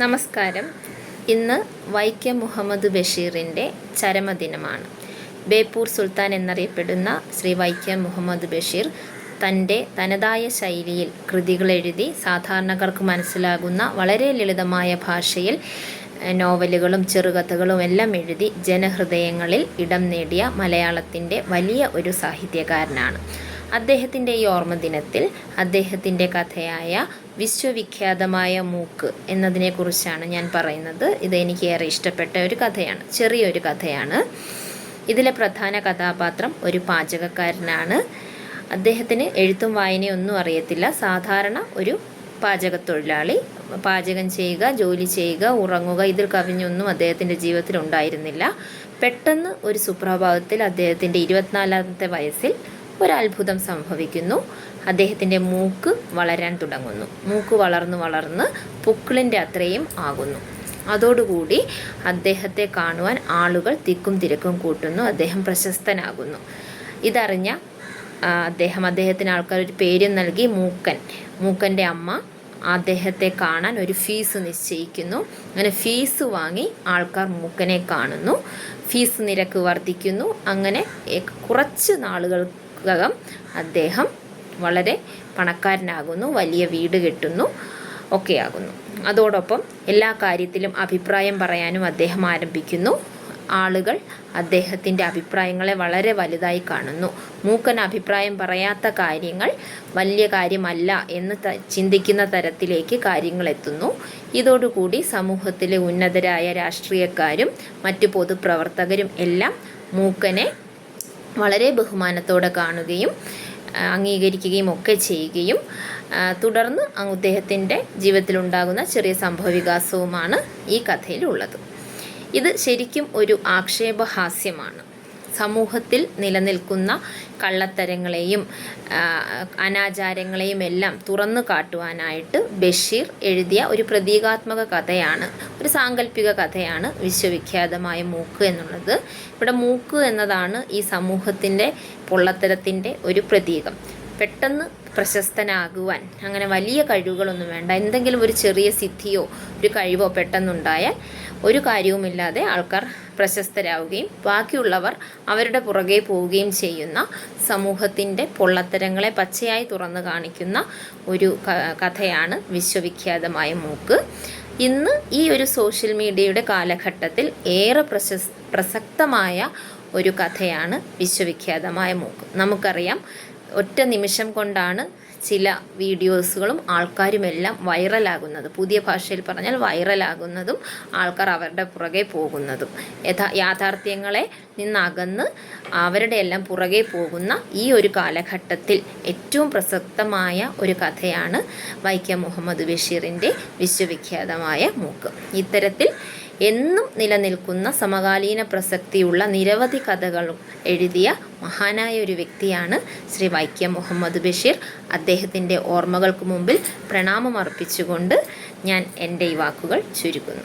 നമസ്കാരം. ഇന്ന് വൈക്കം മുഹമ്മദ് ബഷീറിൻ്റെ ചരമദിനമാണ്. ബേപ്പൂർ സുൽത്താൻ എന്നറിയപ്പെടുന്ന ശ്രീ വൈക്കം മുഹമ്മദ് ബഷീർ തൻ്റെ തനതായ ശൈലിയിൽ കൃതികൾ എഴുതി സാധാരണക്കാർക്ക് മനസ്സിലാകുന്ന വളരെ ലളിതമായ ഭാഷയിൽ നോവലുകളും ചെറുകഥകളും എല്ലാം എഴുതി ജനഹൃദയങ്ങളിൽ ഇടം നേടിയ മലയാളത്തിൻ്റെ വലിയ ഒരു സാഹിത്യകാരനാണ്. അദ്ദേഹത്തിൻ്റെ ഈ ഓർമ്മദിനത്തിൽ അദ്ദേഹത്തിൻ്റെ കഥയായ വിശ്വവിഖ്യാതമായ മൂക്ക് എന്നതിനെക്കുറിച്ചാണ് ഞാൻ പറയുന്നത്. ഇത് എനിക്ക് ഏറെ ഇഷ്ടപ്പെട്ട ഒരു കഥയാണ്, ചെറിയൊരു കഥയാണ്. ഇതിലെ പ്രധാന കഥാപാത്രം ഒരു പാചകക്കാരനാണ്. അദ്ദേഹത്തിന് എഴുത്തും വായനയൊന്നും അറിയത്തില്ല. സാധാരണ ഒരു പാചകത്തൊഴിലാളി. പാചകം ചെയ്യുക, ജോലി ചെയ്യുക, ഉറങ്ങുക, ഇതിൽ കവിഞ്ഞൊന്നും അദ്ദേഹത്തിൻ്റെ ജീവിതത്തിൽ ഉണ്ടായിരുന്നില്ല. പെട്ടെന്ന് ഒരു സുപ്രഭാതത്തിൽ അദ്ദേഹത്തിൻ്റെ 24ാമത്തെ വയസ്സിൽ ഒരത്ഭുതം സംഭവിക്കുന്നു. അദ്ദേഹത്തിൻ്റെ മൂക്ക് വളരാൻ തുടങ്ങുന്നു. മൂക്ക് വളർന്ന് പൊക്കിളിൻ്റെ അത്രയും ആകുന്നു. അതോടുകൂടി അദ്ദേഹത്തെ കാണുവാൻ ആളുകൾ തിക്കും തിരക്കും കൂട്ടുന്നു. അദ്ദേഹം പ്രശസ്തനാകുന്നു. ഇതറിഞ്ഞ അദ്ദേഹത്തിന് ആൾക്കാർ ഒരു പേരും നൽകി, മൂക്കൻ്റെ അമ്മ അദ്ദേഹത്തെ കാണാൻ ഒരു ഫീസ് നിശ്ചയിക്കുന്നു. അങ്ങനെ ഫീസ് വാങ്ങി ആൾക്കാർ മൂക്കനെ കാണുന്നു. ഫീസ് നിരക്ക് വർദ്ധിക്കുന്നു. അങ്ങനെ കുറച്ച് നാളുകൾക്കകം അദ്ദേഹം വളരെ പണക്കാരനാകുന്നു, വലിയ വീട് കെട്ടുന്നു, ഒക്കെയാകുന്നു. അതോടൊപ്പം എല്ലാ കാര്യത്തിലും അഭിപ്രായം പറയാനും അദ്ദേഹം ആരംഭിക്കുന്നു. ആളുകൾ അദ്ദേഹത്തിൻ്റെ അഭിപ്രായങ്ങളെ വളരെ വലുതായി കാണുന്നു. മൂക്കൻ അഭിപ്രായം പറയാത്ത കാര്യങ്ങൾ വലിയ കാര്യമല്ല എന്ന് ചിന്തിക്കുന്ന തരത്തിലേക്ക് കാര്യങ്ങൾ എത്തുന്നു. ഇതോടുകൂടി സമൂഹത്തിലെ ഉന്നതരായ രാഷ്ട്രീയക്കാരും മറ്റു പൊതുപ്രവർത്തകരും എല്ലാം മൂക്കനെ വളരെ ബഹുമാനത്തോടെ കാണുകയും അംഗീകരിക്കുകയും ഒക്കെ ചെയ്യുകയും തുടർന്ന് അദ്ദേഹത്തിൻ്റെ ജീവിതത്തിലുണ്ടാകുന്ന ചെറിയ സംഭവവികാസവുമാണ് ഈ കഥയിലുള്ളത്. ഇത് ശരിക്കും ഒരു ആക്ഷേപഹാസ്യമാണ്. സമൂഹത്തിൽ നിലനിൽക്കുന്ന കള്ളത്തരങ്ങളെയും അനാചാരങ്ങളെയും എല്ലാം തുറന്നു കാട്ടുവാനായിട്ട് ബഷീർ എഴുതിയ ഒരു പ്രതീകാത്മക കഥയാണ്, ഒരു സാങ്കല്പിക കഥയാണ് വിശ്വവിഖ്യാതമായ മൂക്ക് എന്നുള്ളത്. ഇവിടെ മൂക്ക് എന്നതാണ് ഈ സമൂഹത്തിൻ്റെ പൊള്ളത്തരത്തിൻ്റെ ഒരു പ്രതീകം. പെട്ടെന്ന് പ്രശസ്തനാകുവാൻ അങ്ങനെ വലിയ കഴിവുകളൊന്നും വേണ്ട. എന്തെങ്കിലും ഒരു ചെറിയ സിദ്ധിയോ ഒരു കഴിവോ പെട്ടെന്നുണ്ടായാൽ ഒരു കാര്യവുമില്ലാതെ ആൾക്കാർ പ്രശസ്തരാവുകയും ബാക്കിയുള്ളവർ അവരുടെ പുറകെ പോവുകയും ചെയ്യുന്ന സമൂഹത്തിൻ്റെ പൊള്ളത്തരങ്ങളെ പച്ചയായി തുറന്നു കാണിക്കുന്ന ഒരു കഥയാണ് വിശ്വവിഖ്യാതമായ മൂക്ക്. ഇന്ന് ഈ ഒരു സോഷ്യൽ മീഡിയയുടെ കാലഘട്ടത്തിൽ ഏറെ പ്രസക്തമായ ഒരു കഥയാണ് വിശ്വവിഖ്യാതമായ മൂക്ക്. നമുക്കറിയാം, ഒറ്റ നിമിഷം കൊണ്ടാണ് ചില വീഡിയോസുകളും ആൾക്കാരുമെല്ലാം വൈറലാകുന്നത്. പുതിയ ഭാഷയിൽ പറഞ്ഞാൽ വൈറലാകുന്നതും ആൾക്കാർ അവരുടെ പുറകെ പോകുന്നതും. യാഥാർത്ഥ്യങ്ങളെ നിന്നകന്ന് അവരുടെ എല്ലാം പുറകെ പോകുന്ന ഈ ഒരു കാലഘട്ടത്തിൽ ഏറ്റവും പ്രസക്തമായ ഒരു കഥയാണ് വൈക്കം മുഹമ്മദ് ബഷീറിൻ്റെ വിശ്വവിഖ്യാതമായ മൂക്ക്. ഇത്തരത്തിൽ എന്നും നിലനിൽക്കുന്ന സമകാലീന പ്രസക്തിയുള്ള നിരവധി കഥകളും എഴുതിയ മഹാനായ ഒരു വ്യക്തിയാണ് ശ്രീ വൈക്കം മുഹമ്മദ് ബഷീർ. അദ്ദേഹത്തിൻ്റെ ഓർമ്മകൾക്ക് മുമ്പിൽ പ്രണാമം അർപ്പിച്ചുകൊണ്ട് ഞാൻ എൻ്റെ ഈ വാക്കുകൾ ചുരുക്കുന്നു.